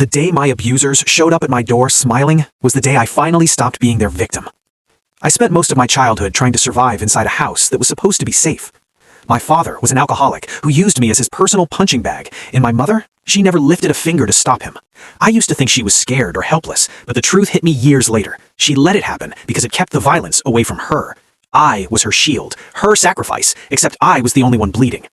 The day my abusers showed up at my door smiling was the day I finally stopped being their victim. I spent most of my childhood trying to survive inside a house that was supposed to be safe. My father was an alcoholic who used me as his personal punching bag, and my mother, she never lifted a finger to stop him. I used to think she was scared or helpless, but the truth hit me years later. She let it happen because it kept the violence away from her. I was her shield, her sacrifice, except I was the only one bleeding.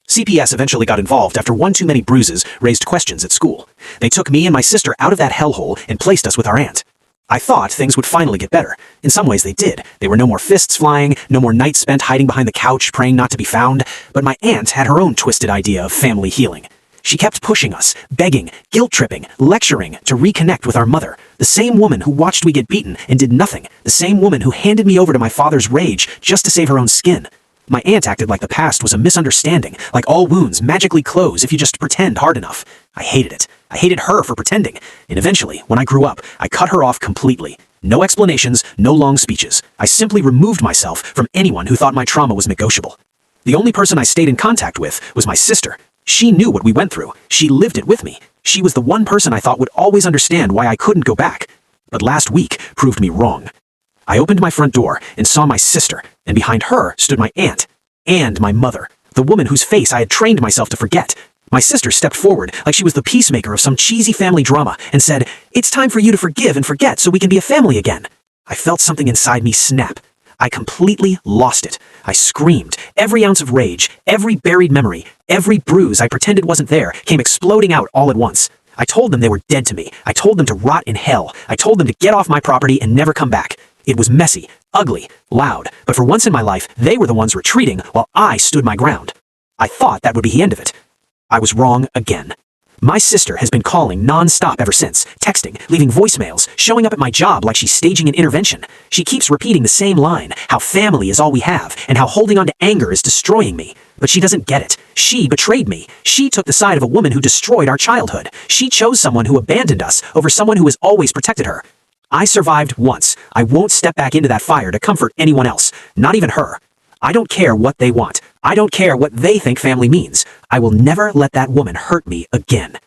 CPS eventually got involved after one too many bruises raised questions at school. They took me and my sister out of that hellhole and placed us with our aunt. I thought things would finally get better. In some ways they did. There were no more fists flying, no more nights spent hiding behind the couch praying not to be found. But my aunt had her own twisted idea of family healing. She kept pushing us, begging, guilt-tripping, lecturing to reconnect with our mother. The same woman who watched me get beaten and did nothing. The same woman who handed me over to my father's rage just to save her own skin. My aunt acted like the past was a misunderstanding, like all wounds magically close if you just pretend hard enough. I hated it. I hated her for pretending. And eventually, when I grew up, I cut her off completely. No explanations, no long speeches. I simply removed myself from anyone who thought my trauma was negotiable. The only person I stayed in contact with was my sister. She knew what we went through. She lived it with me. She was the one person I thought would always understand why I couldn't go back. But last week proved me wrong. I opened my front door and saw my sister, and behind her stood my aunt and my mother, the woman whose face I had trained myself to forget. My sister stepped forward like she was the peacemaker of some cheesy family drama and said, "It's time for you to forgive and forget so we can be a family again." I felt something inside me snap. I completely lost it. I screamed. Every ounce of rage, every buried memory, every bruise I pretended wasn't there came exploding out all at once. I told them they were dead to me. I told them to rot in hell. I told them to get off my property and never come back. It was messy, ugly, loud, but for once in my life, they were the ones retreating while I stood my ground. I thought that would be the end of it. I was wrong again. My sister has been calling non-stop ever since, texting, leaving voicemails, showing up at my job like she's staging an intervention. She keeps repeating the same line, how family is all we have, and how holding on to anger is destroying me. But she doesn't get it. She betrayed me. She took the side of a woman who destroyed our childhood. She chose someone who abandoned us over someone who has always protected her. I survived once. I won't step back into that fire to comfort anyone else, not even her. I don't care what they want. I don't care what they think family means. I will never let that woman hurt me again.